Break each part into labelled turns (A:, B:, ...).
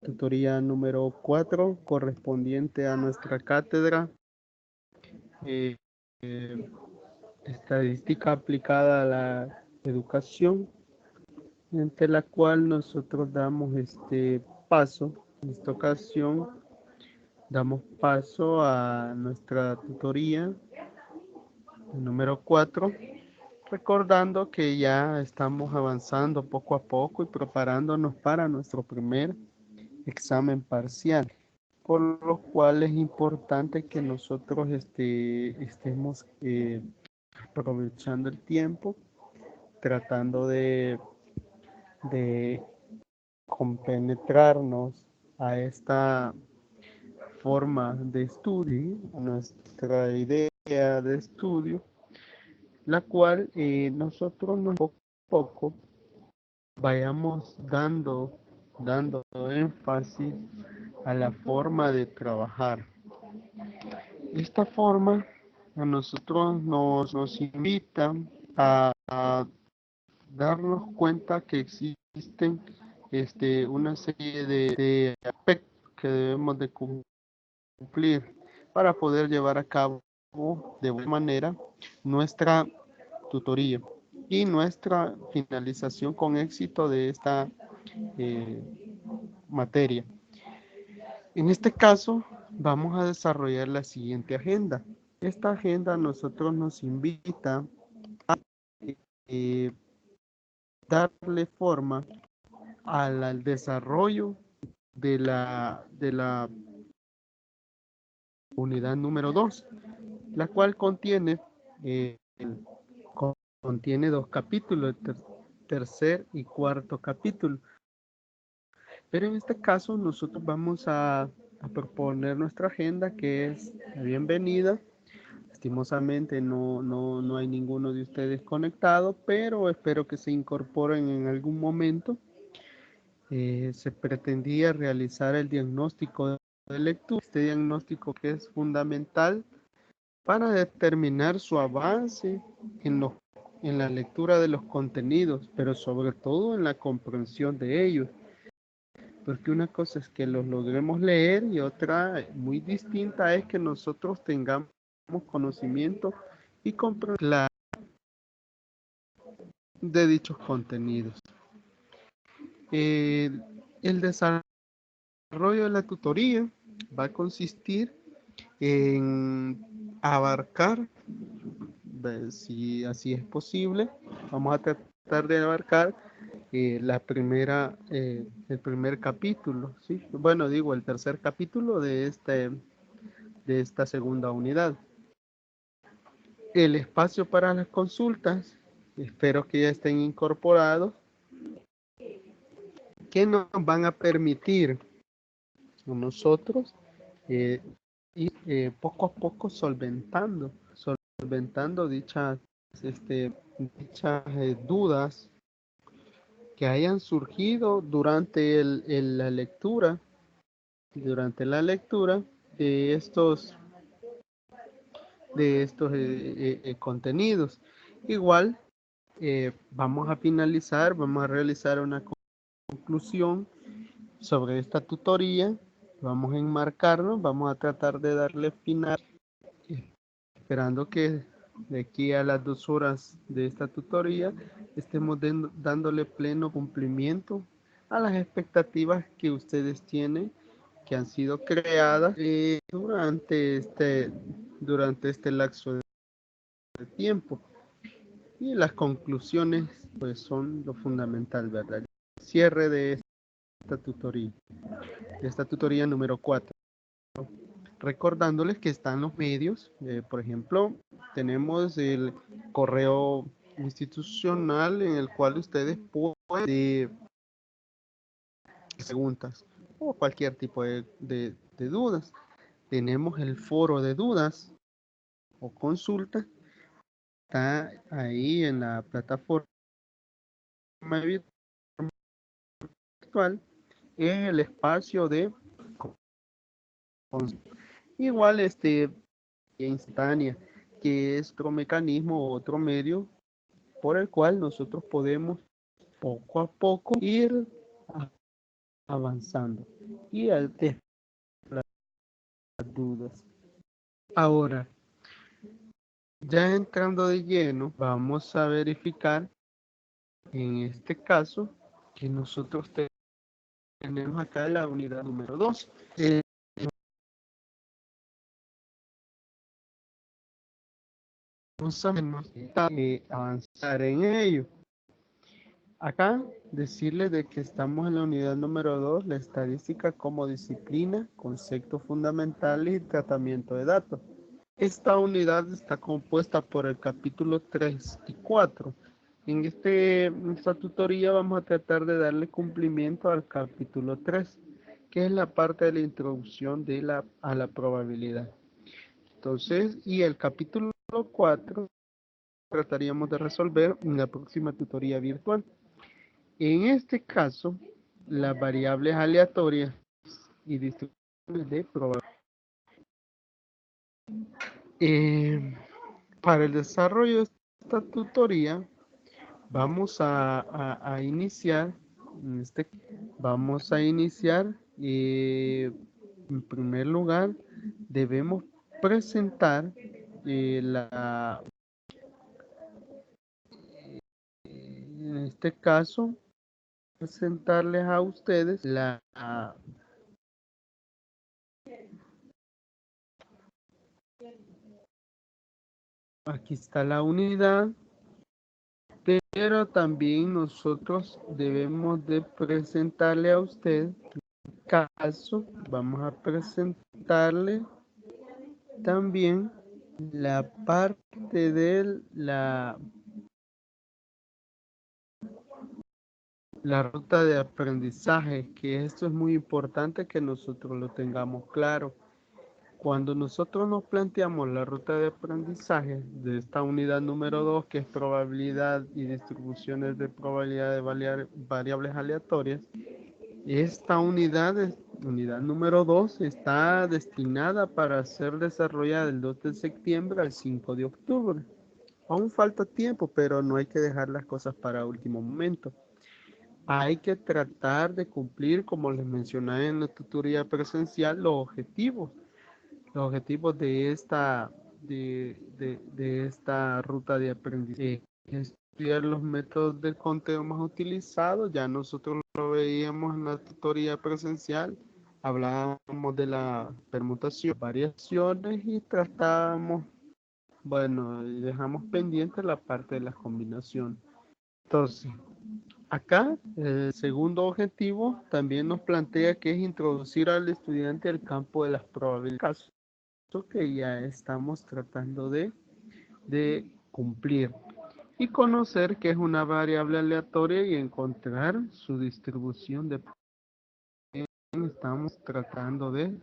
A: tutoría número 4 correspondiente a nuestra cátedra eh, eh, estadística aplicada a la educación, entre la cual nosotros damos este paso. En esta ocasión damos paso a nuestra tutoría número 4, recordando que ya estamos avanzando poco a poco y preparándonos para nuestro primer examen parcial, por lo cual es importante que nosotros estemos aprovechando el tiempo, tratando de compenetrarnos a esta forma de estudio, a nuestra idea de estudio, la cual nosotros poco a poco vayamos dando énfasis a la forma de trabajar. Esta forma a nosotros nos invita a darnos cuenta que existen una serie de aspectos que debemos de cumplir para poder llevar a cabo de buena manera nuestra tutoría y nuestra finalización con éxito de esta eh, materia. En este caso, vamos a desarrollar la siguiente agenda. Esta agenda a nosotros nos invita a eh, darle forma al desarrollo de la unidad número 2, la cual eh, contiene dos capítulos, el tercer y cuarto capítulo. Pero en este caso nosotros vamos a proponer nuestra agenda, que es la bienvenida. Lastimosamente no hay ninguno de ustedes conectado, pero espero que se incorporen en algún momento. Se pretendía realizar el diagnóstico de lectura, este diagnóstico que es fundamental para determinar su avance en la lectura de los contenidos, pero sobre todo en la comprensión de ellos, porque una cosa es que los logremos leer y otra muy distinta es que nosotros tengamos conocimiento y comprensión de dichos contenidos. El desarrollo de la tutoría va a consistir en abarcar, si así es posible, vamos a tratar de abarcar el primer capítulo, ¿sí? Bueno, digo, el tercer capítulo de esta segunda unidad. El espacio para las consultas, espero que ya estén incorporados, que nos van a permitir a nosotros ir poco a poco solventando dichas dudas que hayan surgido durante la lectura de estos contenidos. Igual, vamos a realizar una conclusión sobre esta tutoría, vamos a enmarcarnos, vamos a tratar de darle final, esperando que de aquí a las 2 horas de esta tutoría estemos dándole pleno cumplimiento a las expectativas que ustedes tienen, que han sido creadas durante este lapso de tiempo. Y las conclusiones pues son lo fundamental, ¿verdad? Cierre de esta tutoría número 4. Recordándoles que están los medios, por ejemplo, tenemos el correo institucional en el cual ustedes pueden preguntas o cualquier tipo de dudas. Tenemos el foro de dudas o consulta, está ahí en la plataforma virtual en el espacio de igual instantánea, que es otro mecanismo, otro medio por el cual nosotros podemos poco a poco ir avanzando y al dejar las dudas. Ahora, ya entrando de lleno, vamos a verificar en este caso que nosotros tenemos acá la unidad número 2. Vamos a avanzar en ello. Acá decirles de que estamos en la unidad número 2, la estadística como disciplina, conceptos fundamentales y tratamiento de datos. Esta unidad está compuesta por el capítulo 3 y 4. En esta tutoría vamos a tratar de darle cumplimiento al capítulo 3, que es la parte de la introducción a la probabilidad. Entonces, y el capítulo 4 trataríamos de resolver en la próxima tutoría virtual. En este caso, las variables aleatorias y distribuciones de probabilidad. Para el desarrollo de esta tutoría, vamos a iniciar, en primer lugar, debemos presentar en este caso, presentarles a ustedes aquí está la unidad, pero también nosotros debemos de presentarle a usted, en caso, vamos a presentarle también la parte de la ruta de aprendizaje, que esto es muy importante que nosotros lo tengamos claro. Cuando nosotros nos planteamos la ruta de aprendizaje de esta unidad número 2, que es probabilidad y distribuciones de probabilidad de variables aleatorias, esta unidad número 2, está destinada para ser desarrollada del 2 de septiembre al 5 de octubre. Aún falta tiempo, pero no hay que dejar las cosas para último momento. Hay que tratar de cumplir, como les mencioné en la tutoría presencial, los objetivos de esta ruta de aprendizaje. Estudiar los métodos de conteo más utilizados, ya nosotros lo veíamos en la tutoría presencial, hablábamos de la permutación, variaciones y tratábamos, bueno, y dejamos pendiente la parte de la combinación. Entonces, acá, el segundo objetivo también nos plantea que es introducir al estudiante al campo de las probabilidades, que ya estamos tratando de cumplir, y conocer qué es una variable aleatoria y encontrar su distribución de probabilidades. Estamos tratando de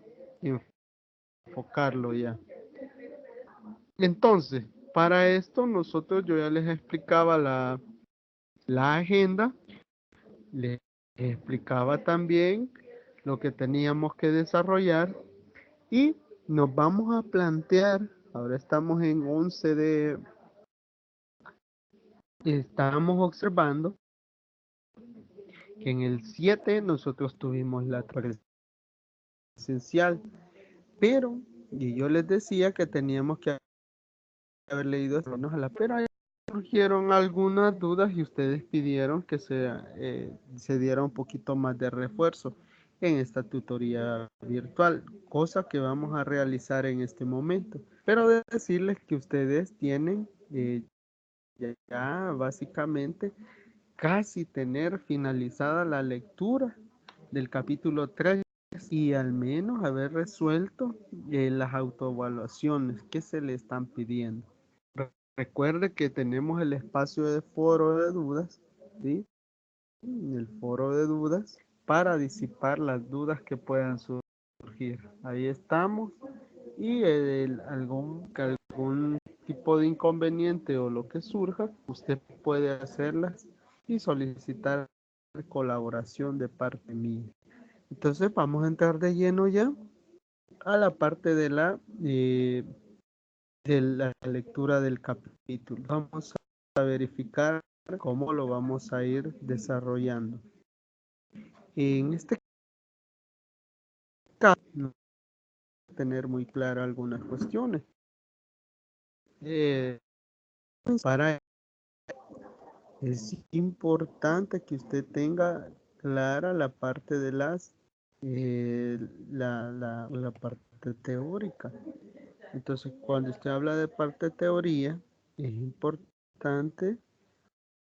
A: enfocarlo ya. Entonces, para esto nosotros, yo ya les explicaba la agenda, les explicaba también lo que teníamos que desarrollar y nos vamos a plantear, ahora estamos en 11 estamos observando que en el 7 nosotros tuvimos la presencial, pero y yo les decía que teníamos que haber leído pero ahí surgieron algunas dudas y ustedes pidieron que se diera un poquito más de refuerzo en esta tutoría virtual, cosa que vamos a realizar en este momento. Pero de decirles que ustedes tienen ya básicamente casi tener finalizada la lectura del capítulo 3 y al menos haber resuelto las autoevaluaciones que se le están pidiendo. Recuerde que tenemos el espacio de foro de dudas, ¿sí? El foro de dudas para disipar las dudas que puedan surgir. Ahí estamos y algún tipo de inconveniente o lo que surja, usted puede hacerlas y solicitar colaboración de parte mía. Entonces vamos a entrar de lleno ya a la parte de la lectura del capítulo. Vamos a verificar cómo lo vamos a ir desarrollando. En este caso, no tener muy claras algunas cuestiones. Para Es importante que usted tenga clara la parte de eh, la parte teórica. Entonces, cuando usted habla de parte teoría, es importante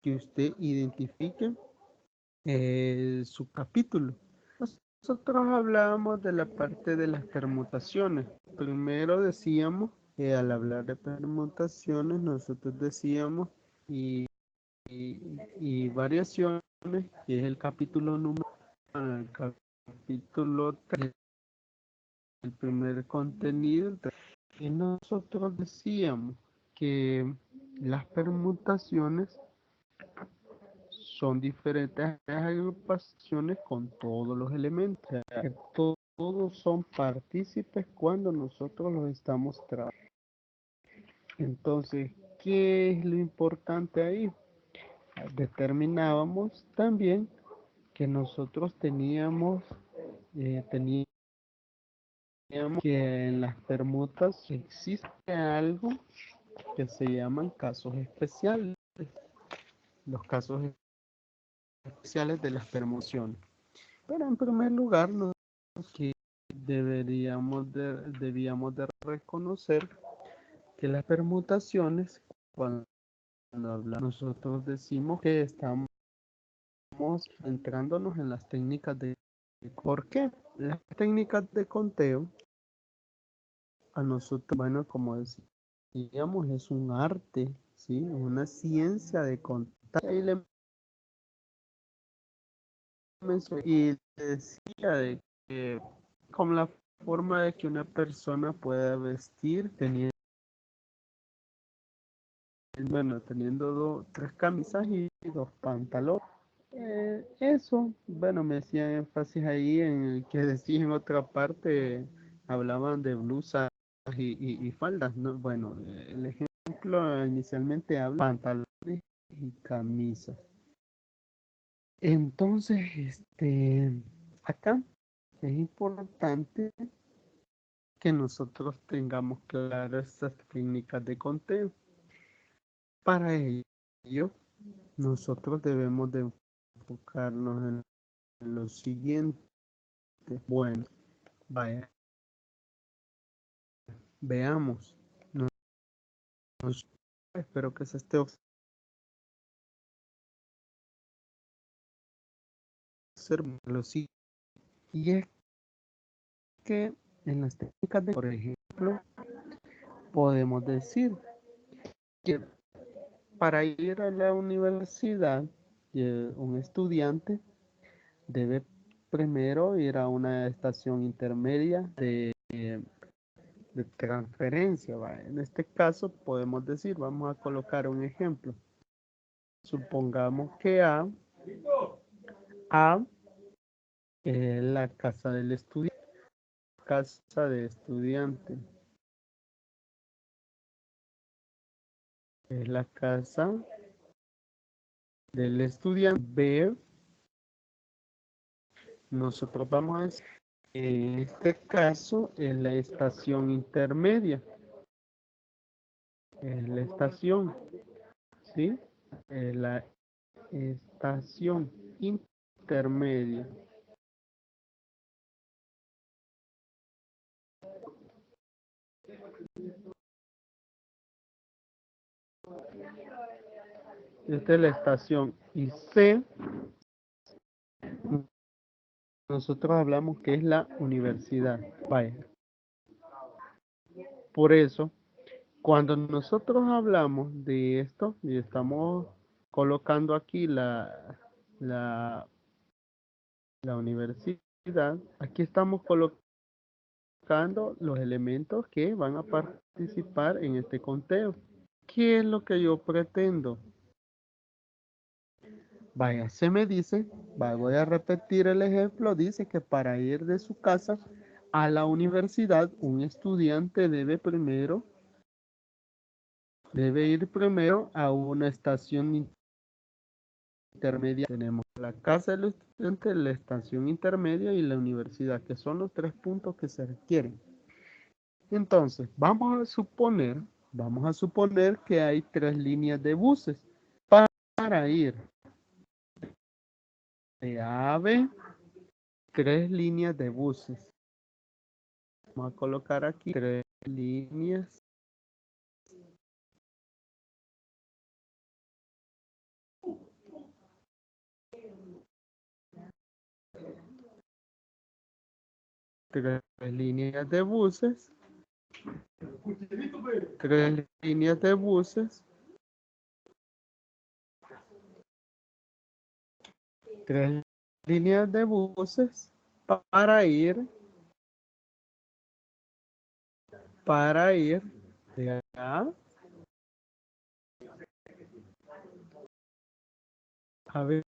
A: que usted identifique su capítulo. Nosotros hablábamos de la parte de las permutaciones. Primero decíamos que al hablar de permutaciones, nosotros decíamos y y variaciones, que es el capítulo número, el capítulo 3, el primer contenido. Y nosotros decíamos que las permutaciones son diferentes agrupaciones con todos los elementos. O sea, que todos son partícipes cuando nosotros los estamos trabajando. Entonces, ¿qué es lo importante ahí? Determinábamos también que nosotros teníamos que en las permutas existe algo que se llaman casos especiales, los casos especiales de las permutaciones. Pero en primer lugar, que debíamos de reconocer que las permutaciones, cuando nosotros decimos que estamos entrándonos en las técnicas de... ¿Por qué? Las técnicas de conteo a nosotros, bueno, como decíamos, es un arte, ¿sí? Una ciencia de contar. Y le y decía de que con la forma de que una persona pueda vestir, teniendo tres camisas y dos pantalones. Eso, bueno, me hacía énfasis ahí en el que decía en otra parte, hablaban de blusas y faldas, ¿no? Bueno, el ejemplo inicialmente habla de pantalones y camisas. Entonces, acá es importante que nosotros tengamos claras estas técnicas de conteo. Para ello, nosotros debemos de enfocarnos en lo siguiente. Bueno, vaya, veamos. Espero que se esté observando lo siguiente. Y es que en las técnicas de, por ejemplo, podemos decir que para ir a la universidad, un estudiante debe primero ir a una estación intermedia de transferencia. ¿Va? En este caso podemos decir, vamos a colocar un ejemplo. Supongamos que A es la casa del estudiante. Casa de estudiante. Es la casa del estudiante. B, nosotros vamos a decir, en este caso es la estación intermedia. Es la estación, ¿sí? Es la estación intermedia. Esta es la estación. Y C, nosotros hablamos que es la universidad. Vaya. Por eso, cuando nosotros hablamos de esto y estamos colocando aquí la universidad, aquí estamos colocando los elementos que van a participar en este conteo. ¿Qué es lo que yo pretendo? Vaya, se me dice, voy a repetir el ejemplo, dice que para ir de su casa a la universidad, un estudiante debe ir primero a una estación intermedia. Tenemos la casa del estudiante, la estación intermedia y la universidad, que son los 3 puntos que se requieren. Entonces, vamos a suponer que hay 3 líneas de buses para ir de A a B, 3 líneas de buses. Vamos a colocar aquí 3 líneas de buses, 3 líneas de buses, 3 líneas de buses para ir de A B.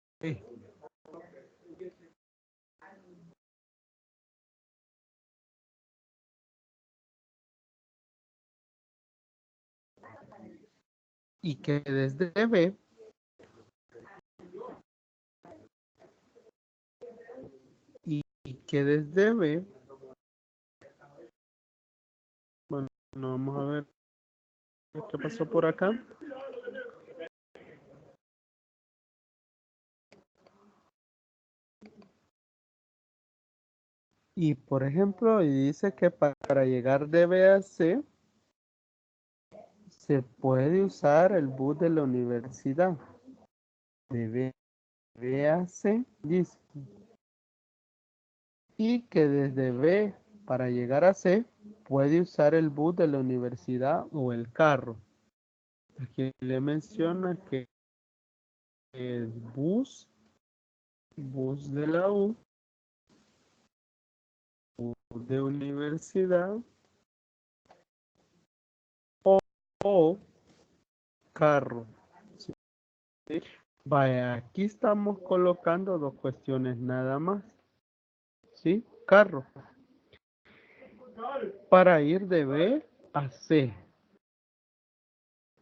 A: Y que desde B y que desde B, bueno, vamos a ver qué pasó por acá. Y por ejemplo, y dice que para llegar de B a C se puede usar el bus de la universidad. De B a C, dice. Y que desde B para llegar a C puede usar el bus de la universidad o el carro. Aquí le menciona que el bus de la U, bus de universidad o carro. ¿Sí? Vaya, aquí estamos colocando 2 cuestiones nada más. ¿Sí? Carro. Para ir de B a C.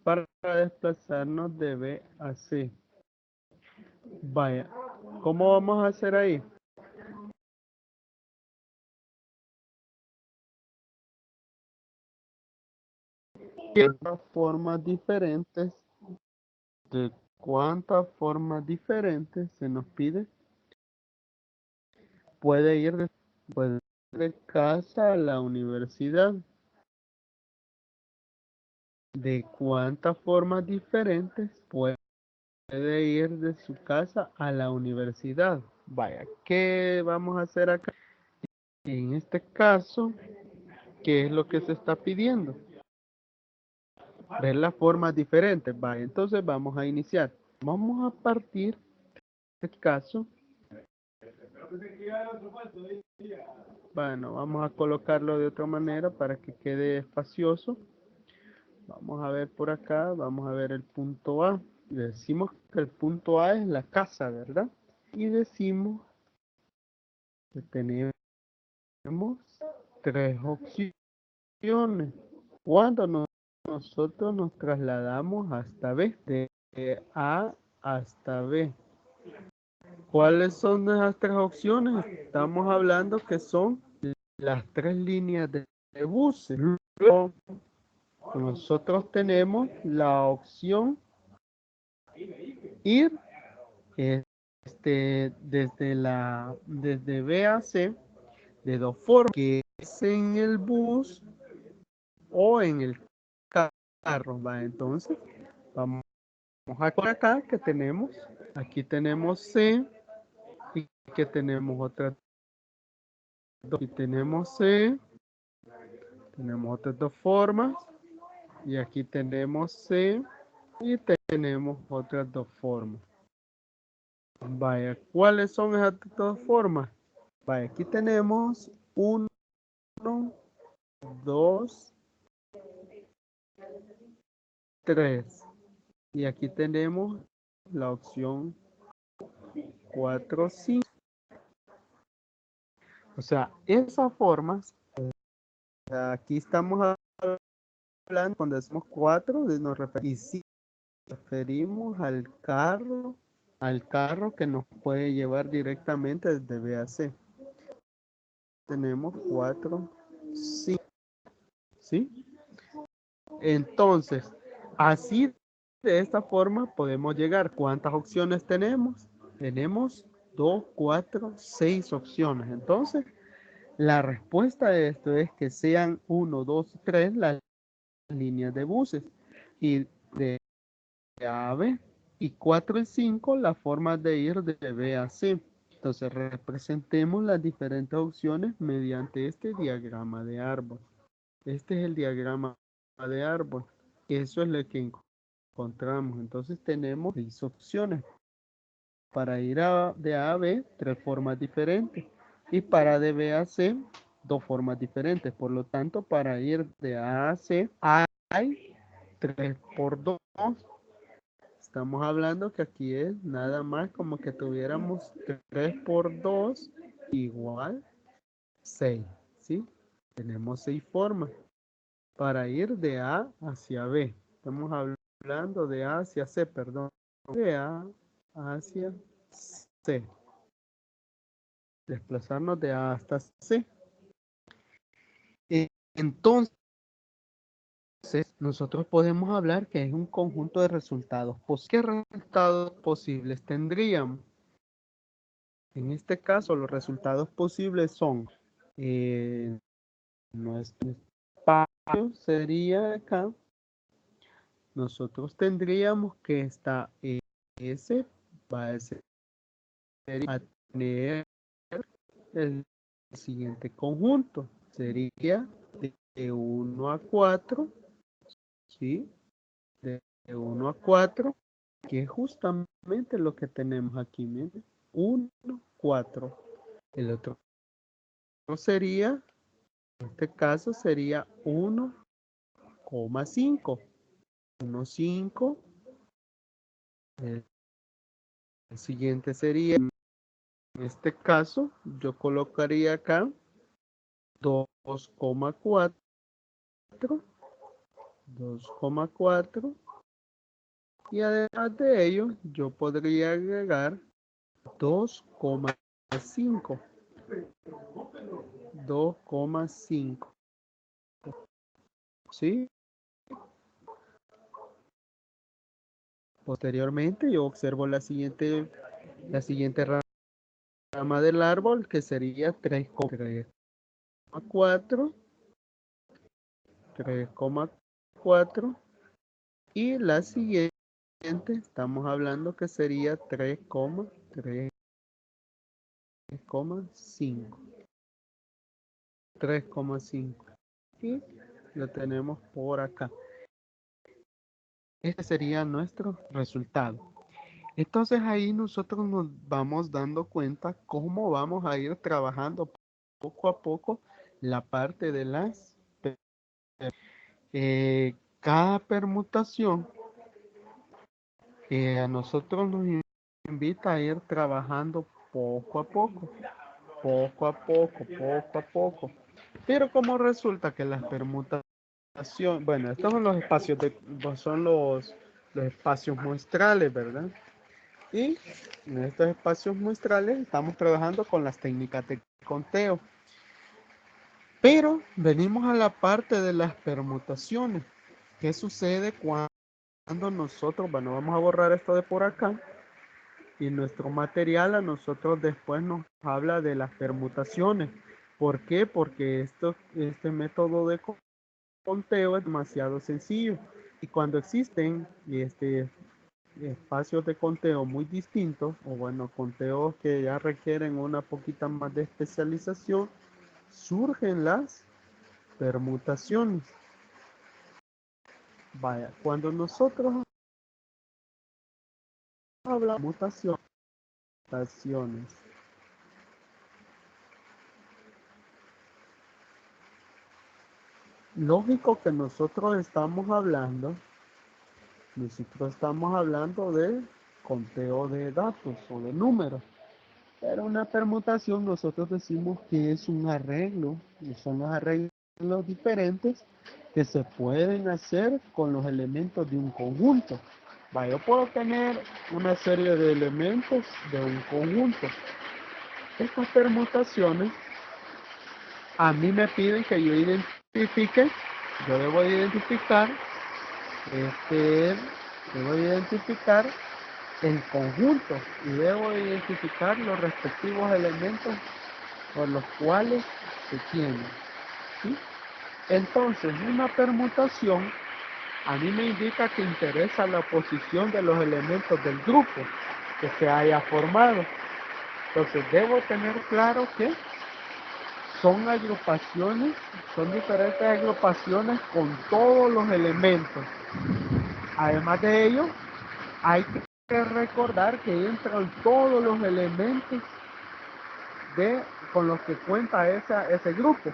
A: Para desplazarnos de B a C. Vaya, ¿cómo vamos a hacer ahí? ¿Cuántas formas diferentes? ¿De cuántas formas diferentes se nos pide? Puede ir de casa a la universidad. ¿De cuántas formas diferentes puede ir de su casa a la universidad? Vaya, ¿qué vamos a hacer acá? En este caso, ¿qué es lo que se está pidiendo? Ver las formas diferentes. Vaya, entonces vamos a iniciar. Vamos a partir de este caso. Bueno, vamos a colocarlo de otra manera para que quede espacioso. Vamos a ver por acá, vamos a ver el punto A. Decimos que el punto A es la casa, ¿verdad? Y decimos que tenemos 3 opciones. Cuando nosotros nos trasladamos hasta B, de A hasta B. ¿Cuáles son esas 3 opciones? Estamos hablando que son las 3 líneas de buses. Luego, nosotros tenemos la opción ir desde B a C de 2 formas, que es en el bus o en el carro. ¿Va? Entonces, vamos a por acá que tenemos, aquí tenemos C y que tenemos otra, y tenemos C, tenemos otras 2 formas y aquí tenemos C y tenemos otras 2 formas. Vaya, ¿cuáles son esas 2 formas? Vaya, aquí tenemos 1, 2, 3. Y aquí tenemos la opción 4, 5. O sea, esas formas, aquí estamos hablando, cuando decimos 4, nos referimos al carro al carro que nos puede llevar directamente desde B a C. Tenemos 4, 5, ¿sí? Entonces, así de esta forma podemos llegar. ¿Cuántas opciones tenemos? Tenemos 2, 4, 6 opciones. Entonces, la respuesta de esto es que sean 1, 2, 3 las líneas de buses. Y de A a B. Y 4 y 5 las formas de ir de B a C. Entonces, representemos las diferentes opciones mediante este diagrama de árbol. Este es el diagrama de árbol. Eso es lo que encontramos. Entonces tenemos 6 opciones. Para ir de A a B, 3 formas diferentes. Y para de B a C, 2 formas diferentes. Por lo tanto, para ir de A a C, hay 3 por 2. Estamos hablando que aquí es nada más como que tuviéramos 3 por 2 igual 6. ¿Sí? Tenemos 6 formas para ir de A hacia B. Estamos hablando de A hacia C, perdón. De A hacia C. Desplazarnos de A hasta C. Entonces, nosotros podemos hablar que es un conjunto de resultados. ¿Qué resultados posibles tendríamos? En este caso, los resultados posibles son nuestro espacio sería acá. Nosotros tendríamos que esta S va a ser a tener el siguiente conjunto. Sería de 1 a 4, ¿sí? De 1 a 4, que es justamente lo que tenemos aquí, miren. 1, 4. El otro sería, en este caso sería 1,5. 1, 5. El siguiente sería, en este caso, yo colocaría acá 2,4. 2,4 y además de ello yo podría agregar 2,5. 2,5. ¿Sí? Posteriormente yo observo la siguiente rama del árbol que sería 3,4. 3,4 y la siguiente estamos hablando que sería 3,5. 3,5 y lo tenemos por acá. Este sería nuestro resultado. Entonces ahí nosotros nos vamos dando cuenta cómo vamos a ir trabajando poco a poco la parte de las cada permutación a nosotros nos invita a ir trabajando poco a poco, poco a poco, poco a poco. Pero como resulta que las permutaciones, bueno, estos son los espacios son los espacios muestrales, ¿verdad? Y en estos espacios muestrales estamos trabajando con las técnicas de conteo. Pero venimos a la parte de las permutaciones. ¿Qué sucede cuando nosotros, bueno, vamos a borrar esto de por acá? Y nuestro material a nosotros después nos habla de las permutaciones. ¿Por qué? Porque este método de conteo es demasiado sencillo. Y cuando existen espacios de conteo muy distintos, o bueno, conteos que ya requieren una poquita más de especialización, surgen las permutaciones. Vaya, cuando nosotros hablamos de mutaciones, lógico que nosotros estamos hablando de conteo de datos o de números. Pero una permutación nosotros decimos que es un arreglo, y son los arreglos diferentes que se pueden hacer con los elementos de un conjunto. Yo puedo tener una serie de elementos de un conjunto. Estas permutaciones a mí me piden que yo identifique, yo debo de identificar, debo de identificar el conjunto y debo de identificar los respectivos elementos por los cuales se tienen, ¿sí? Entonces, una permutación a mí me indica que interesa la posición de los elementos del grupo que se haya formado. Entonces, debo tener claro que son agrupaciones, son diferentes agrupaciones con todos los elementos. Además de ello, hay que recordar que entran todos los elementos con los que cuenta ese grupo.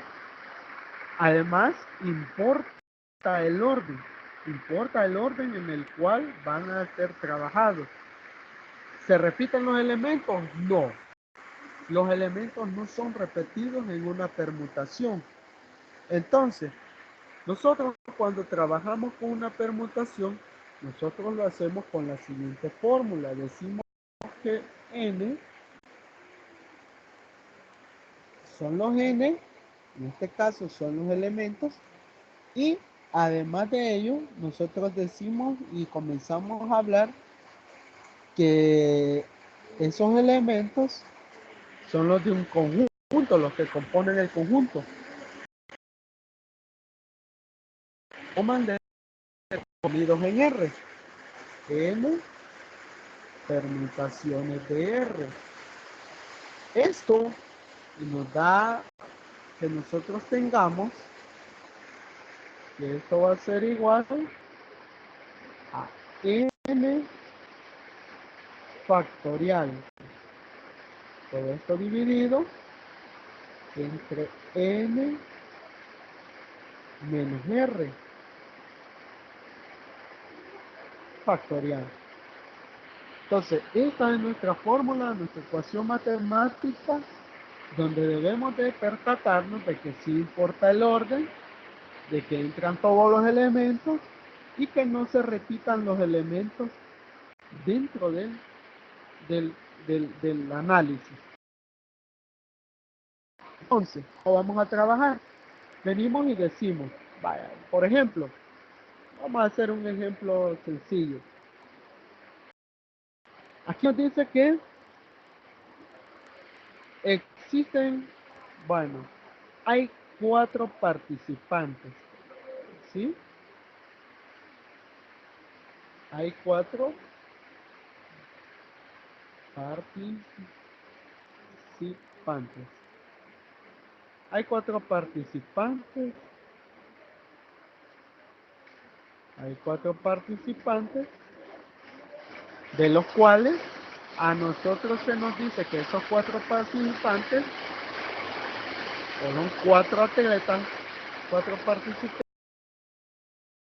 A: Además, importa el orden en el cual van a ser trabajados. ¿Se repiten los elementos? No. Los elementos no son repetidos en una permutación. Entonces, nosotros cuando trabajamos con una permutación, nosotros lo hacemos con la siguiente fórmula. Decimos que n son los n, en este caso son los elementos, y además de ello, nosotros decimos y comenzamos a hablar que esos elementos son los de un conjunto, los que componen el conjunto. Toman de unidos en R. N permutaciones de R. Esto nos da que nosotros tengamos que esto va a ser igual a n factorial. Todo esto dividido entre n menos r factorial. Entonces, esta es nuestra fórmula, nuestra ecuación matemática, donde debemos de percatarnos de que sí importa el orden, de que entran todos los elementos y que no se repitan los elementos dentro del análisis. Entonces, ¿cómo vamos a trabajar? Venimos y decimos, vaya, por ejemplo, vamos a hacer un ejemplo sencillo. Aquí nos dice que existen, bueno, hay 4 participantes, ¿sí? Hay 4 participantes. Hay 4 participantes. Hay 4 participantes, de los cuales a nosotros se nos dice que esos 4 participantes fueron 4 atletas, 4 participantes,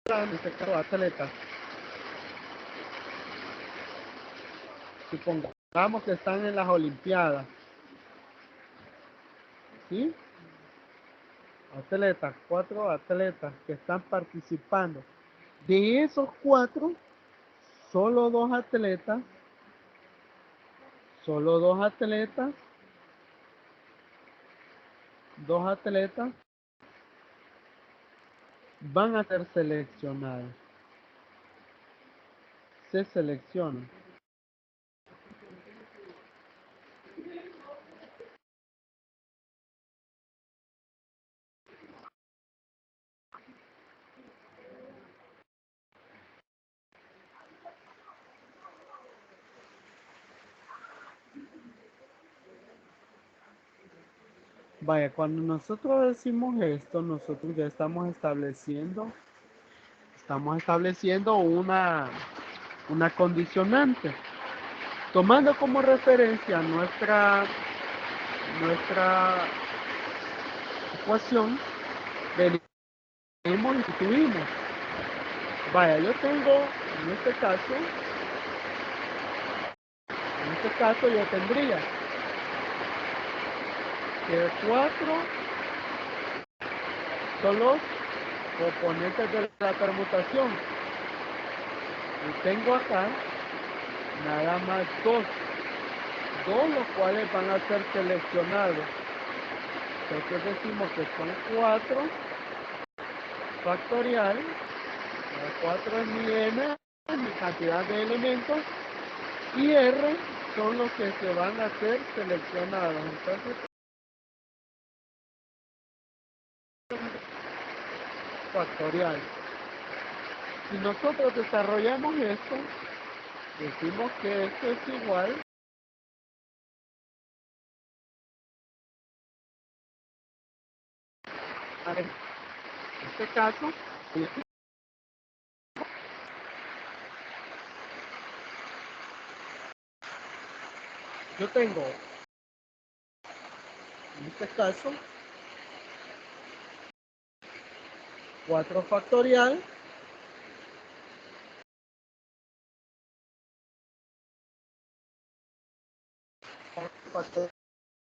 A: en este caso atletas. Supongamos que están en las Olimpiadas, ¿sí? Atletas, 4 atletas que están participando. De esos 4, solo 2 atletas, van a ser seleccionados. Se seleccionan. Vaya, cuando nosotros decimos esto, nosotros ya estamos estableciendo una condicionante, tomando como referencia nuestra ecuación, venimos y sustituimos. Vaya, yo tengo, en este caso yo tendría que 4 son los componentes de la permutación. Y tengo acá nada más dos los cuales van a ser seleccionados. Entonces decimos que son 4 factorial. 4 es mi n, mi cantidad de elementos, y r son los que se van a ser seleccionados. Entonces, factorial. Si nosotros desarrollamos esto, decimos que esto es igual a, en este caso, yo tengo, en este caso, 4 factorial,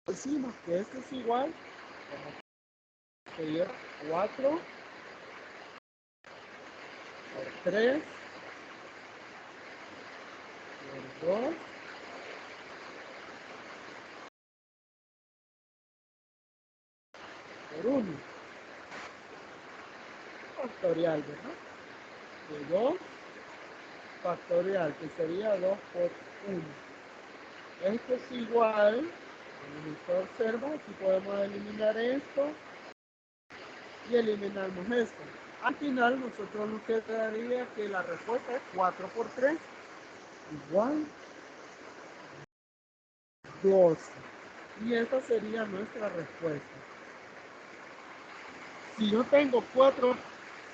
A: decimos que esto es igual, sería 4 por 3 por 2 por 1 factorial, ¿verdad? De 2 factorial, que sería 2 por 1. Esto es igual, como usted observa, aquí podemos eliminar esto y eliminamos esto. Al final nosotros nos quedaría que la respuesta es 4 por 3 igual 12. Y esa sería nuestra respuesta. Si yo tengo 4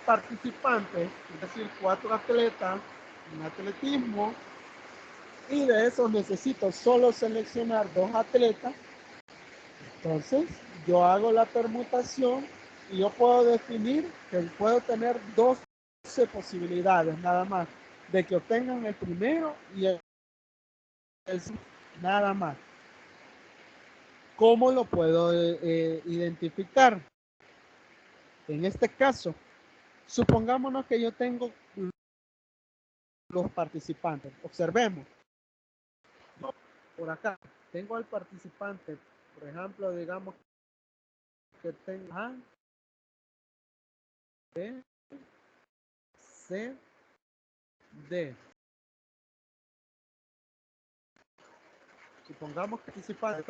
A: participantes, es decir, 4 atletas en atletismo, y de esos necesito solo seleccionar 2 atletas, entonces yo hago la permutación y yo puedo definir que puedo tener 12 posibilidades nada más de que obtengan el primero y el nada más. ¿Cómo lo puedo identificar? En este caso, supongámonos que yo tengo los participantes. Observemos. Por acá, tengo al participante. Por ejemplo, digamos que tengo A, B, C, D. Supongamos que participantes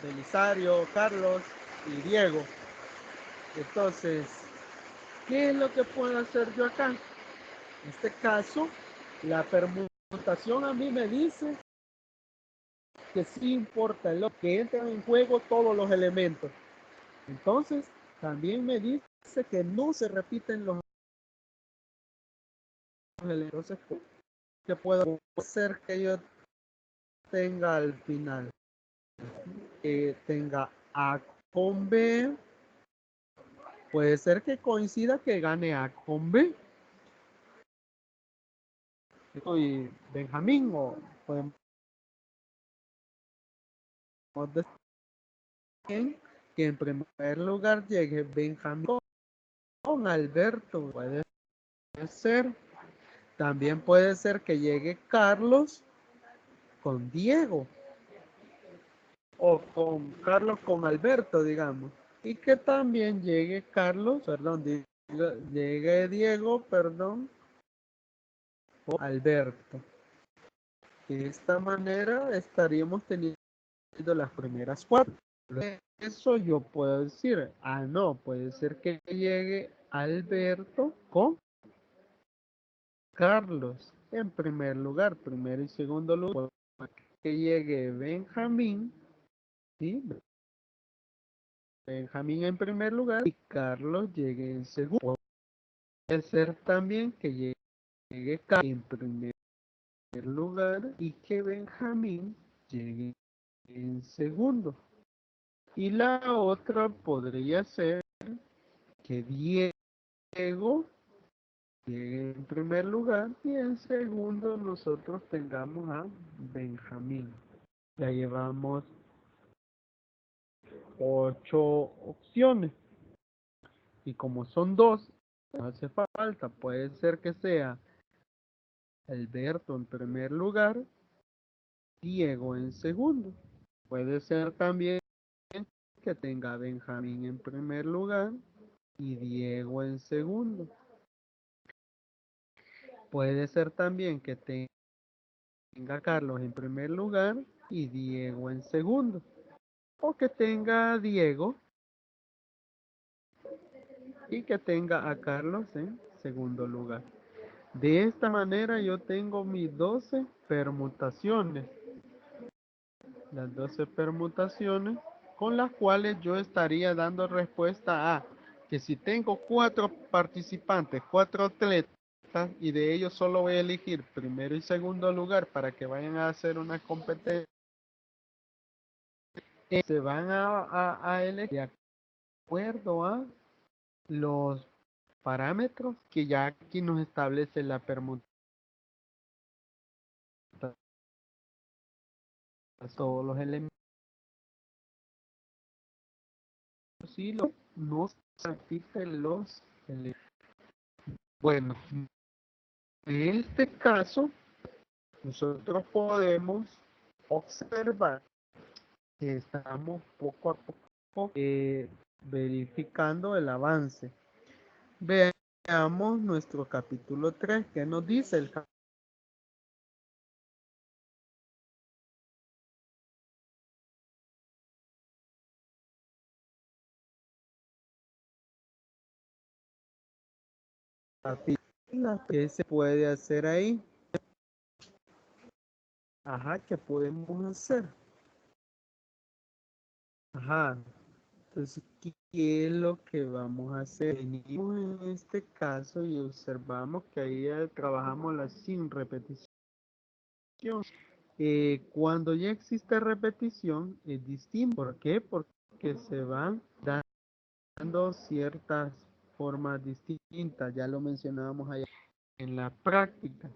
A: Belisario, Carlos y Diego. Entonces, ¿qué es lo que puedo hacer yo acá? En este caso, la permutación a mí me dice que sí importa lo que entran en juego todos los elementos. Entonces, también me dice que no se repiten los elementos. Entonces, ¿qué puedo hacer que yo tenga al final? Que tenga A con B. Puede ser que coincida que gane A con B. Y Benjamín, o podemos decir que en primer lugar llegue Benjamín con Alberto. Puede ser. También puede ser que llegue Carlos con Diego. O con Carlos con Alberto, digamos. Y que también llegue Carlos, perdón, llegue Diego, perdón, o Alberto. De esta manera estaríamos teniendo las primeras 4. Eso yo puedo decir, no, puede ser que llegue Alberto con Carlos en primer lugar, primero y segundo lugar, que llegue Benjamín, ¿sí? Benjamín en primer lugar y Carlos llegue en segundo. Puede ser también que llegue Carlos en primer lugar y que Benjamín llegue en segundo. Y la otra podría ser que Diego llegue en primer lugar y en segundo nosotros tengamos a Benjamín. Ya llevamos 8 opciones. Y como son 2, no hace falta. Puede ser que sea Alberto en primer lugar, Diego en segundo. Puede ser también que tenga Benjamín en primer lugar y Diego en segundo. Puede ser también que tenga Carlos en primer lugar y Diego en segundo. O que tenga Diego y que tenga a Carlos en segundo lugar. De esta manera yo tengo mis 12 permutaciones. Las 12 permutaciones con las cuales yo estaría dando respuesta a que si tengo 4 participantes, 4 atletas, y de ellos solo voy a elegir primero y segundo lugar para que vayan a hacer una competencia, se van a elegir de acuerdo a los parámetros que ya aquí nos establece la permutación, todos los elementos y no se repiten los elementos. Bueno, en este caso, nosotros podemos observar que estamos poco a poco verificando el avance. Veamos nuestro capítulo 3, que nos dice el capítulo. ¿Qué se puede hacer ahí? Ajá, ¿qué podemos hacer? Ajá, entonces, ¿qué es lo que vamos a hacer? Venimos en este caso y observamos que ahí ya trabajamos la sin repetición. Cuando ya existe repetición es distinto. ¿Por qué? Porque se van dando ciertas formas distintas. Ya lo mencionábamos allá en la práctica.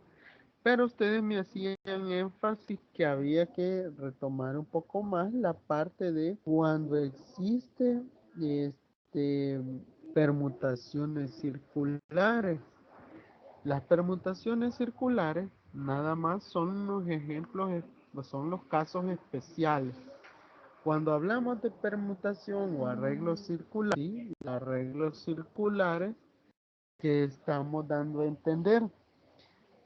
A: Pero ustedes me hacían énfasis que había que retomar un poco más la parte de cuando existe este, permutaciones circulares. Las permutaciones circulares nada más son los ejemplos, son los casos especiales. Cuando hablamos de permutación o arreglos circulares, ¿sí? Los arreglos circulares que estamos dando a entender.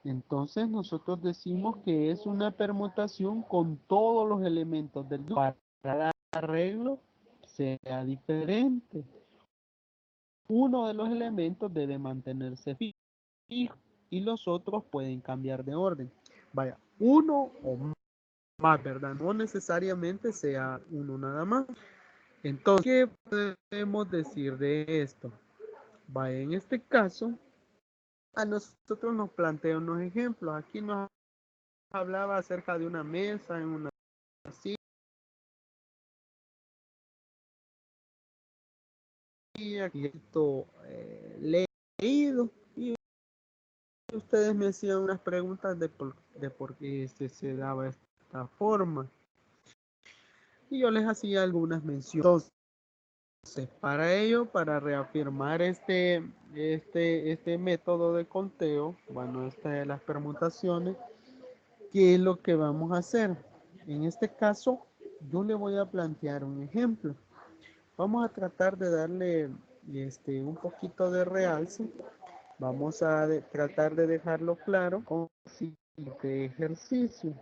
A: Entonces nosotros decimos que es una permutación con todos los elementos del grupo. Para cada arreglo sea diferente. Uno de los elementos debe mantenerse fijo y los otros pueden cambiar de orden. Vaya, uno o más, ¿verdad? No necesariamente sea uno nada más. Entonces, ¿qué podemos decir de esto? Vaya, en este caso, a nosotros nos plantea unos ejemplos. Aquí nos hablaba acerca de una mesa en una silla, y esto leído, y ustedes me hacían unas preguntas de por qué se daba esta forma. Y yo les hacía algunas menciones. Entonces, para ello, para reafirmar este método de conteo, bueno, esta de las permutaciones, ¿qué es lo que vamos a hacer? En este caso, yo le voy a plantear un ejemplo. Vamos a tratar de darle un poquito de realce. Vamos a tratar de dejarlo claro con este ejercicio.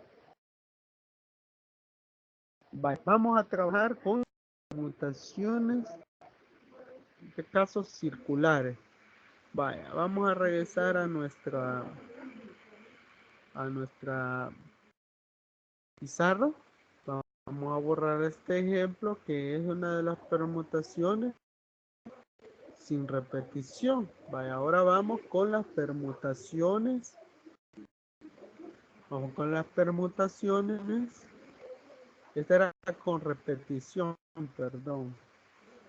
A: Vamos a trabajar con permutaciones de casos circulares. Vaya, vamos a regresar a nuestra pizarra. Vamos a borrar este ejemplo que es una de las permutaciones sin repetición. Vaya, ahora vamos con las permutaciones. Vamos con las permutaciones. Esta era con repetición, perdón.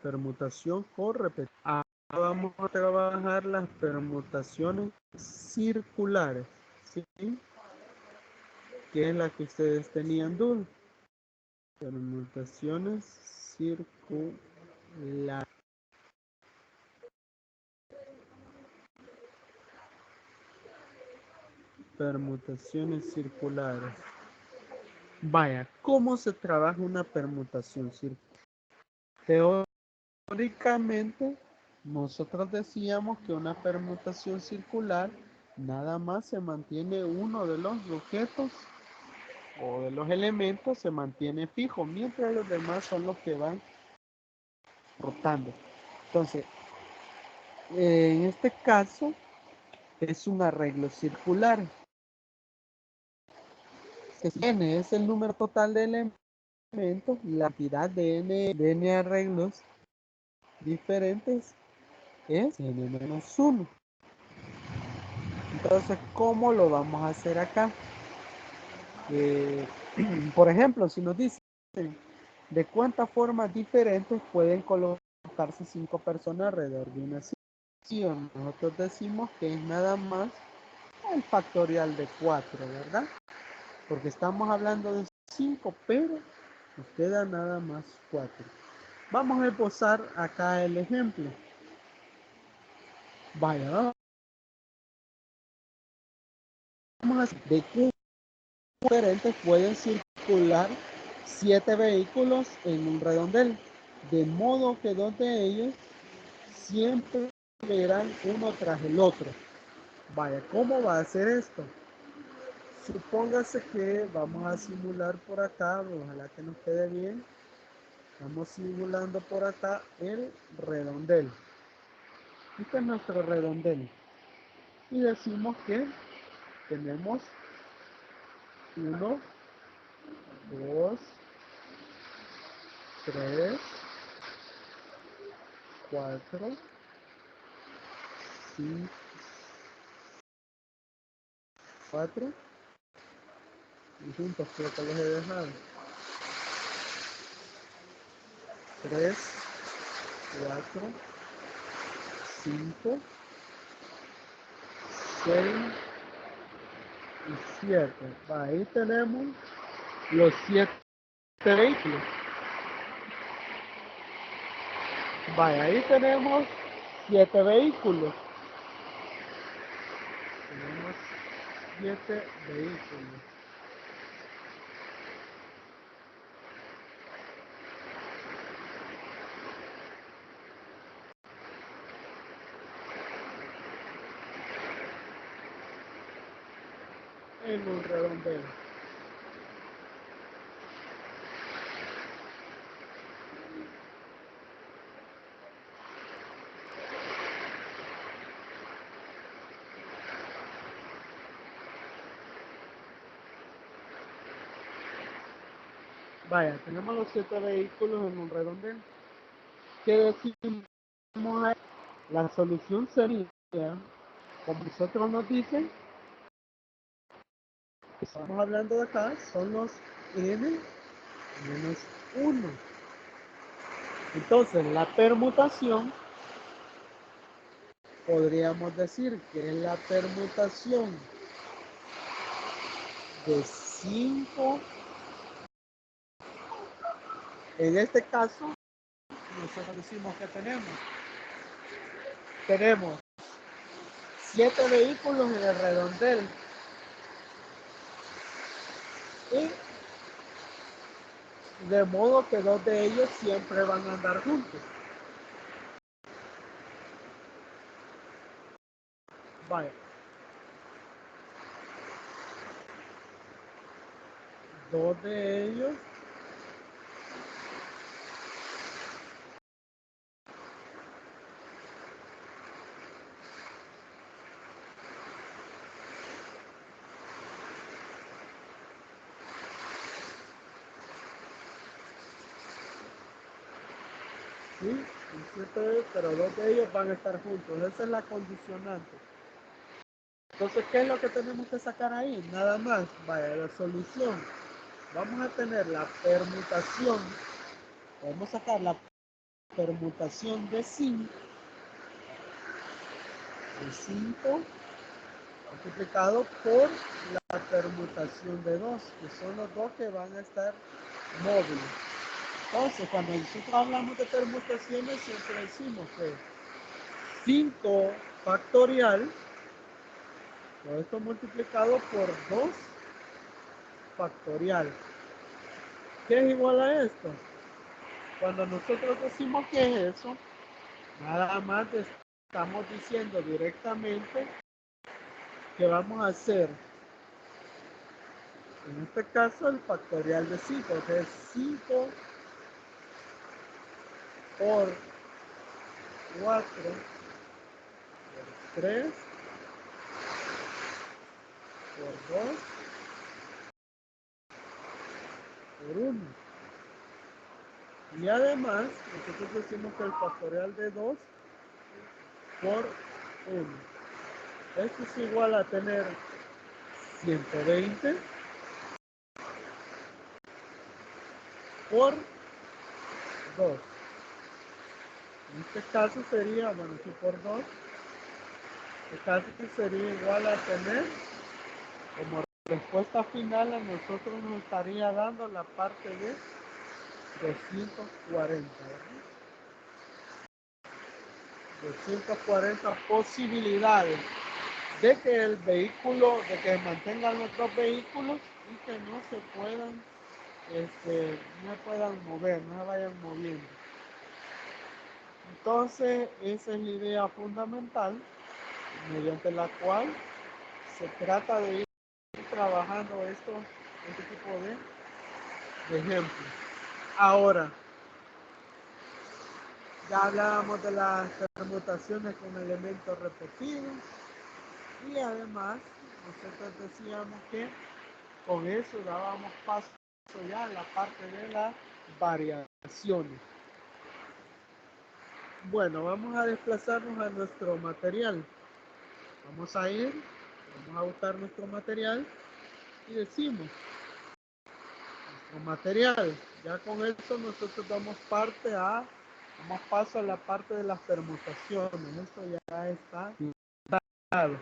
A: Permutación con repetición. Ahora vamos a trabajar las permutaciones circulares. ¿Sí? Que es la que ustedes tenían duda. Permutaciones circulares. Permutaciones circulares. Vaya, ¿cómo se trabaja una permutación circular? Teóricamente, nosotros decíamos que una permutación circular nada más se mantiene uno de los objetos o de los elementos se mantiene fijo, mientras los demás son los que van rotando. Entonces, en este caso es un arreglo circular. N es el número total de elementos, la cantidad de n arreglos diferentes es n-1. Entonces, ¿cómo lo vamos a hacer acá? Por ejemplo, si nos dicen de cuántas formas diferentes pueden colocarse 5 personas alrededor de una silla, nosotros decimos que es nada más el factorial de 4, ¿verdad? Porque estamos hablando de 5, pero nos queda nada más 4. Vamos a esbozar acá el ejemplo. Vaya, vamos a hacer de qué diferentes pueden circular 7 vehículos en un redondel, de modo que 2 de ellos siempre verán uno tras el otro. Vaya, ¿cómo va a hacer esto? Supóngase que vamos a simular por acá, ojalá que nos quede bien. Estamos simulando por acá el redondel. Este es nuestro redondel. Y decimos que tenemos 1, 2, 3, 4, 5, 4. Y juntos creo que los he dejado. 3, 4, 5, 6 y 7. Ahí tenemos los 7 vehículos. Vaya, ahí tenemos 7 vehículos. Tenemos 7 vehículos. En un redondel. Vaya, tenemos los 7 vehículos en un redondel. ¿Qué decimos ahí? La solución sería, como nosotros nos dicen, que estamos hablando de acá, son los n-1. Entonces, la permutación, podríamos decir que es la permutación de 5. En este caso, nosotros decimos que tenemos 7 vehículos en el redondel y de modo que 2 de ellos siempre van a andar juntos. Vaya. 2 de ellos sí, pero 2 de ellos van a estar juntos. Esa es la condicionante. Entonces, ¿qué es lo que tenemos que sacar ahí? Nada más, vaya, la solución. Vamos a tener la permutación. Podemos sacar la permutación de 5 multiplicado por la permutación de 2, que son los dos que van a estar móviles. Entonces, cuando nosotros hablamos de permutaciones, siempre decimos que 5 factorial Todo esto multiplicado por 2 factorial. ¿Qué es igual a esto? Cuando nosotros decimos que es eso, nada más estamos diciendo directamente que vamos a hacer, en este caso, el factorial de 5, que es 5 por 4 por 3 por 2 por 1. Y además, nosotros decimos que el factorial de 2 por 1. Esto es igual a tener 120 por 2. En este caso sería, bueno, si por 2, este caso sería igual a tener, como respuesta final a nosotros nos estaría dando la parte de 240, ¿verdad? 240 posibilidades de que el vehículo, de que mantengan los dos vehículos y que no se puedan, no puedan mover, no se vayan moviendo. Entonces, esa es la idea fundamental mediante la cual se trata de ir trabajando este tipo de ejemplos. Ahora, ya hablábamos de las permutaciones con elementos repetidos y además nosotros decíamos que con eso dábamos paso ya a la parte de las variaciones. Bueno, vamos a desplazarnos a nuestro material. Vamos a buscar nuestro material y decimos, nuestro material, ya con esto nosotros damos paso a la parte de las permutaciones. Esto ya está dado.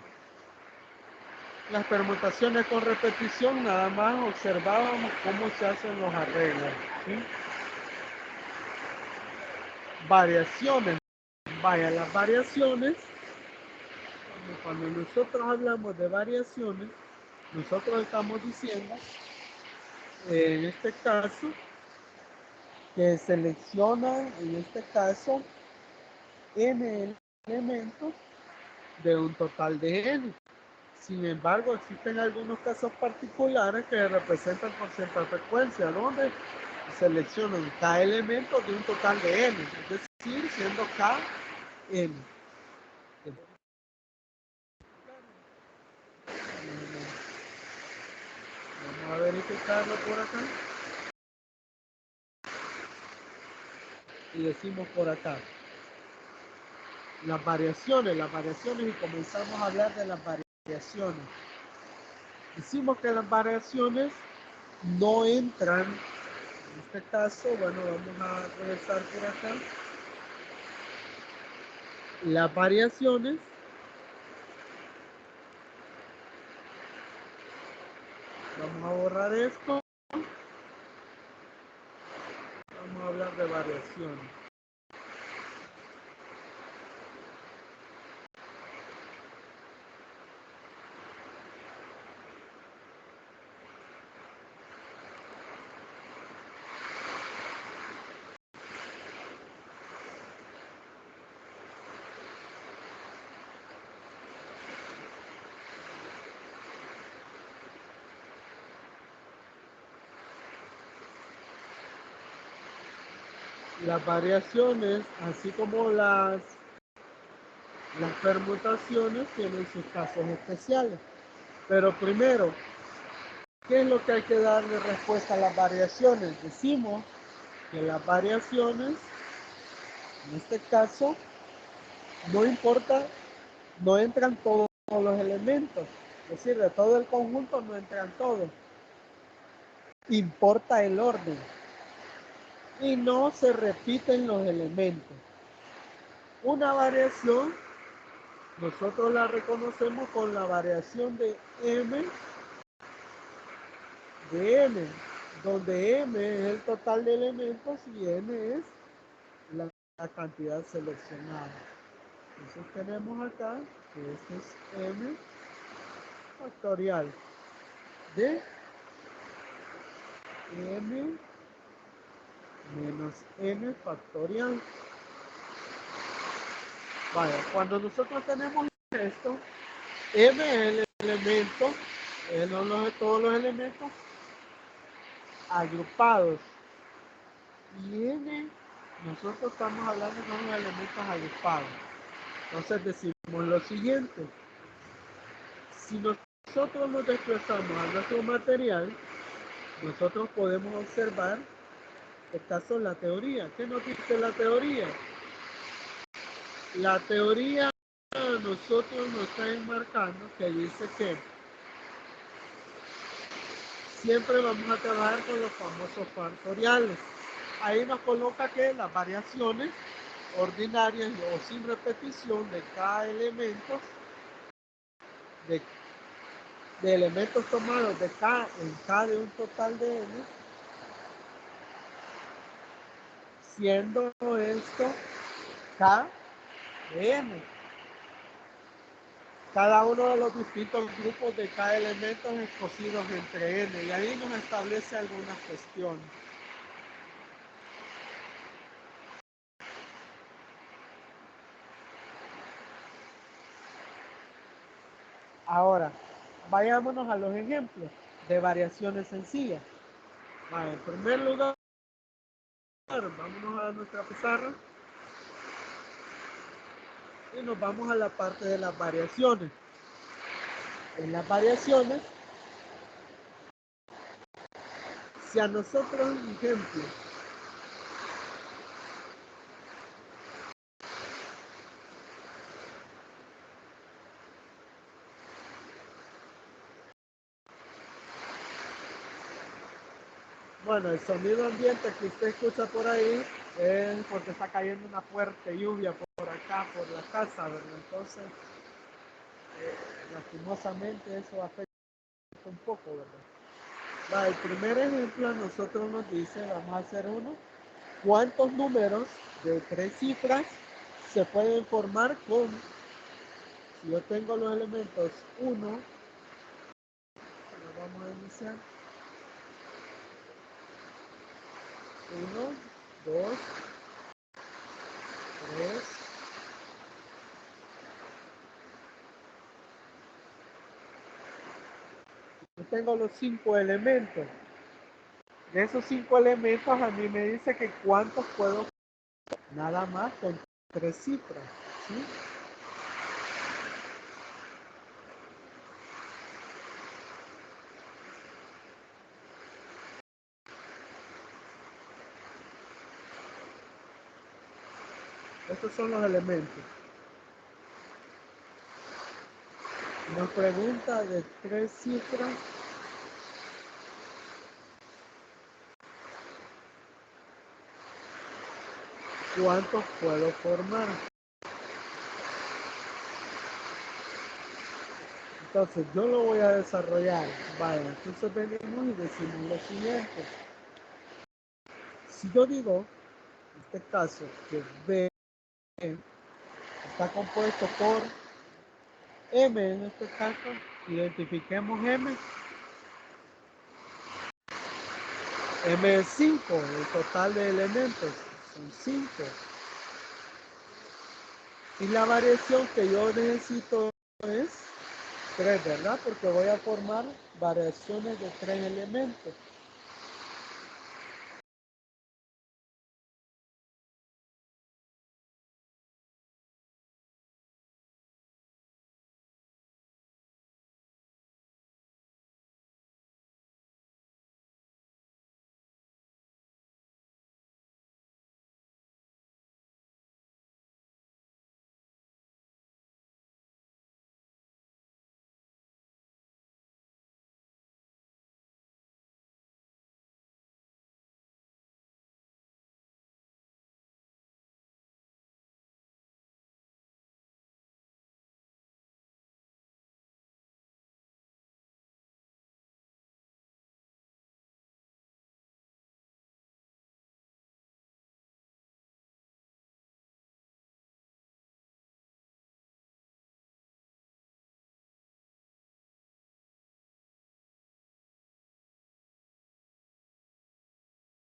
A: Las permutaciones con repetición, nada más observábamos cómo se hacen los arreglos, ¿sí? Variaciones. Vaya, las variaciones, cuando nosotros hablamos de variaciones, nosotros estamos diciendo, en este caso, que seleccionan, en este caso, n elementos de un total de n. Sin embargo, existen algunos casos particulares que representan por cierta frecuencia, donde seleccionan k elementos de un total de n, es decir, siendo k n. Vamos a verificarlo por acá. Y decimos por acá. Las variaciones y comenzamos a hablar de las variaciones. Decimos que las variaciones no entran, en este caso, bueno, vamos a regresar por acá. Las variaciones vamos a borrar esto. Vamos a hablar de variaciones. Las variaciones, así como las permutaciones, tienen sus casos especiales. Pero primero, ¿qué es lo que hay que darle respuesta a las variaciones? Decimos que las variaciones, en este caso, no importa, no entran todos los elementos. Es decir, de todo el conjunto no entran todos. Importa el orden. Y no se repiten los elementos. Una variación, nosotros la reconocemos con la variación de m de n, donde m es el total de elementos y n es la cantidad seleccionada. Entonces tenemos acá que este es m factorial de m menos n factorial. Vaya, cuando nosotros tenemos esto, m es el elemento, todos los elementos agrupados. Y n, nosotros estamos hablando de los elementos agrupados. Entonces decimos lo siguiente. Si nosotros nos desplazamos a nuestro material, nosotros podemos observar, esta es la teoría. ¿Qué nos dice la teoría? La teoría a nosotros nos está enmarcando que dice que siempre vamos a trabajar con los famosos factoriales. Ahí nos coloca que las variaciones ordinarias o sin repetición de cada elemento, de elementos tomados de K en K de un total de N, siendo esto K de N. Cada uno de los distintos grupos de K elementos escogidos entre N, y ahí nos establece algunas cuestiones. Ahora, vayámonos a los ejemplos de variaciones sencillas. En primer lugar, vámonos a nuestra pizarra y nos vamos a la parte de las variaciones. En las variaciones, si a nosotros, un ejemplo, bueno, el sonido ambiente que usted escucha por ahí es porque está cayendo una fuerte lluvia por acá, por la casa, ¿verdad? Entonces, lastimosamente eso afecta un poco, ¿verdad? El primer ejemplo a nosotros nos dice, vamos a hacer uno, ¿cuántos números de 3 cifras se pueden formar con, si yo tengo los elementos 1, vamos a iniciar, 1, 2, 3, yo tengo los 5 elementos. De esos 5 elementos a mí me dice que cuántos puedo nada más con 3 cifras, ¿sí? Estos son los elementos. Nos pregunta de 3 cifras. ¿Cuántos puedo formar? Entonces yo lo voy a desarrollar. Vaya, entonces venimos y decimos lo siguiente. Si yo digo, en este caso, que B está compuesto por M, en este caso, identifiquemos M. M es 5, el total de elementos son 5. Y la variación que yo necesito es 3, ¿verdad? Porque voy a formar variaciones de 3 elementos.